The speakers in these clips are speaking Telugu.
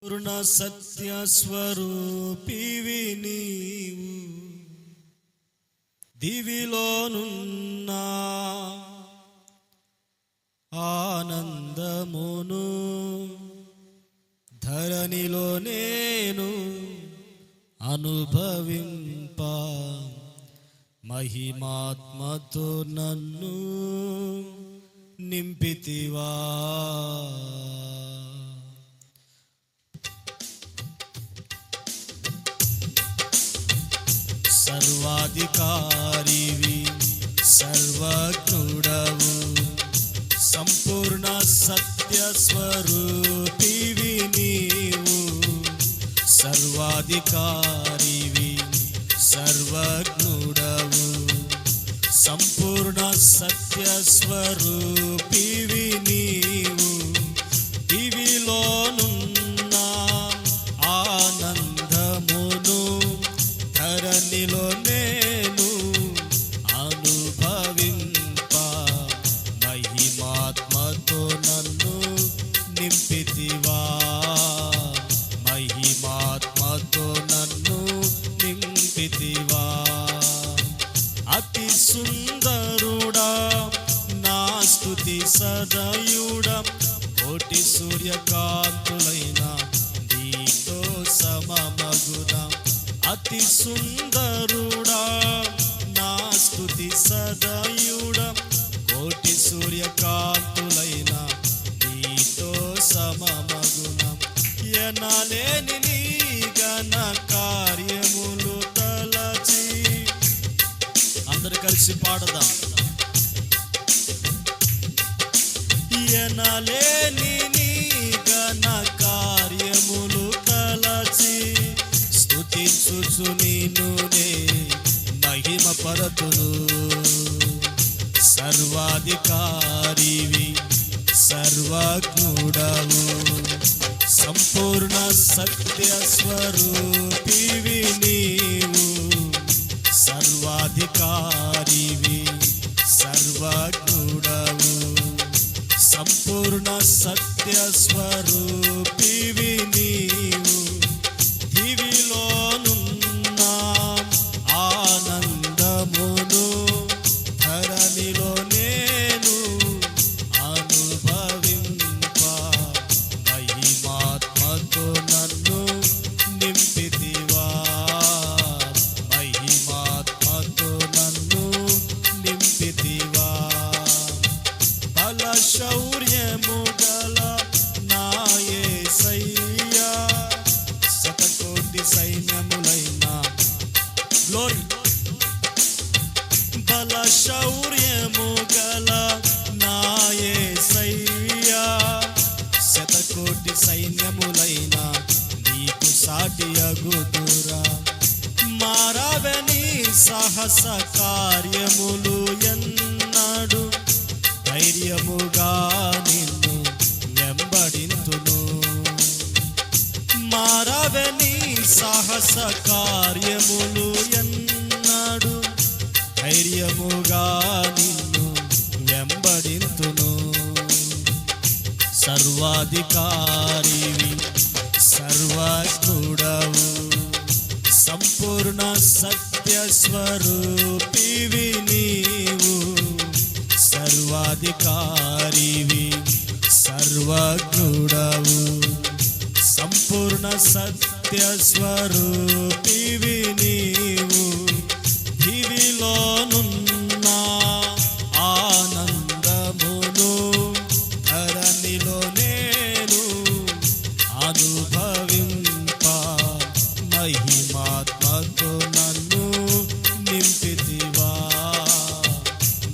పూర్ణ సత్య స్వరూపివి నీవు, దివిలోనున్నా ఆనందమును ధరణిలో నేను అనుభవింప, మహిమాత్మతో నన్ను నింపితివా. సర్వాధికారివి, సర్వజ్ఞుడవు, సంపూర్ణ సత్య స్వరూపివి నీవు, సర్వాధికారివి, సర్వజ్ఞుడవు, సంపూర్ణ సత్య స్వరూపివి నీవు, దివిలోనున్న ఆనందమును ధరణిలో నేను అనుభవింప, మహిమాత్మతో నన్ను నింపితివా, మహిమాత్మతో నన్ను నింపితివా. అతి సుందరుడా నా స్తుతి సదయుడా, కోటి సూర్యకాంతులైన నీతో సమమగునా. అతి సుందరుడా నా స్తుతి సదయుడా, కోటి సూర్యకాంతులైన నీతో సమమగునా. ఎనలేని నీ ఘన కార్యములు తలచి, అందరు కలిసి పాడదాం. ఎనలేని నీ ఘన కార్యములు తలచి, స్తుతించుచు నిన్నునే మహిమ పరతును. సర్వాధికారివి, సర్వజ్ఞుడవు, సంపూర్ణ సత్య స్వరూపివి నీవు, సర్వాధికారివి, సర్వజ్ఞుడవు, సంపూర్ణ సత్య స్వరూపివి నీవు, దివిలోనున్న ఆనందమును ధరణిలో నేను అనుభవింప, మహిమాత్మతో నన్ను నింపితివా, మహిమాత్మతో నన్ను నింపితివా. బల శౌర్యము గల నా యేసయ్యా, శతకోటి సైన్యములైన గ్లోరీ. బల శౌర్యము గల నా యేసయ్యా, శతకోటి సైన్యములైన నీకు సాటి అగుదురా. మారవని సాహస కార్యములు ఎన్నడు, ధైర్యముగా నిన్ను వెంబడింతును. మారవని సాహస కార్యములు ఎన్నడు, ధైర్యముగా నిన్ను వెంబడింతును. సర్వాధికారివి, సర్వజ్ఞుడవు, సంపూర్ణ సత్య స్వరూపివి నీవు, సర్వాధికారివి, సర్వజ్ఞుడవు, సంపూర్ణ సత్య స్వరూపివి నీవు, దివిలోనున్న ఆనందమును ధరణిలో నేను అనుభవింప, మహిమాత్మతో నన్ను నింపితివా,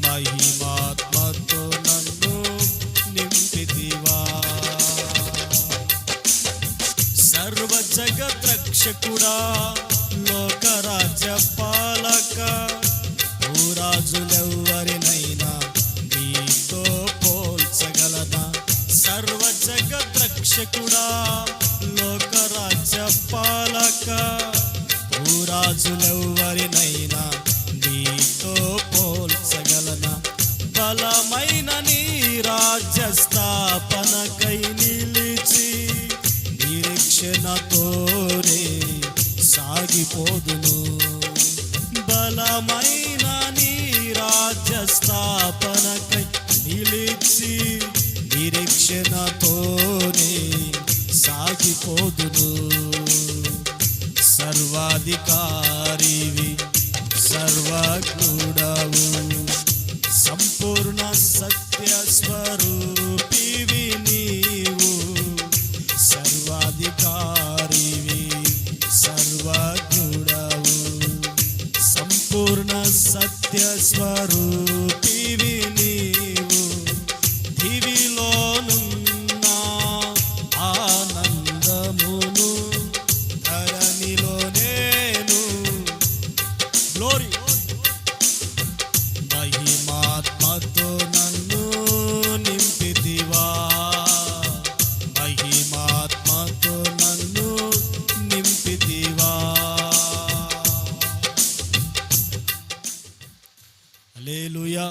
మహిమాత్మతో నన్ను నింపితివా. సర్వ జగత్ రక్షకుడా, లోకరాజ్య పాలక, భూరాజులెవ్వరినైనా నీతో పోల్చగలనా. సర్వ జగత్ రక్షకుడా, లోకరాజ్య పాలక, భూరాజులెవ్వరినైనా నీతో పోల్చగలనా. బలమైన నీ రాజ్య స్థాపనకై నిలిచి, నిరీక్ష నిరీక్షణతోనే సాగిపోదును. బలమైన నీ రాజ్య స్థాపనకై నిలిచి నిరీక్షణతోనే సాగిపోదును. సర్వాధికారివి సర్వజ్ఞుడవు సంపూర్ణ సత్య స్వరూపివి నీవు. సర్వాధికారివి సర్వజ్ఞుడవు సంపూర్ణ సత్య స్వరూపివి నీవు. దివిలోనున్న ఆనందమును ధరణిలో నేను గ్లోరీ మహిమాత్మతో నన్ను నింపితివా. మహిమాత్మతో నన్ను నింపితివా. హల్లెలూయా.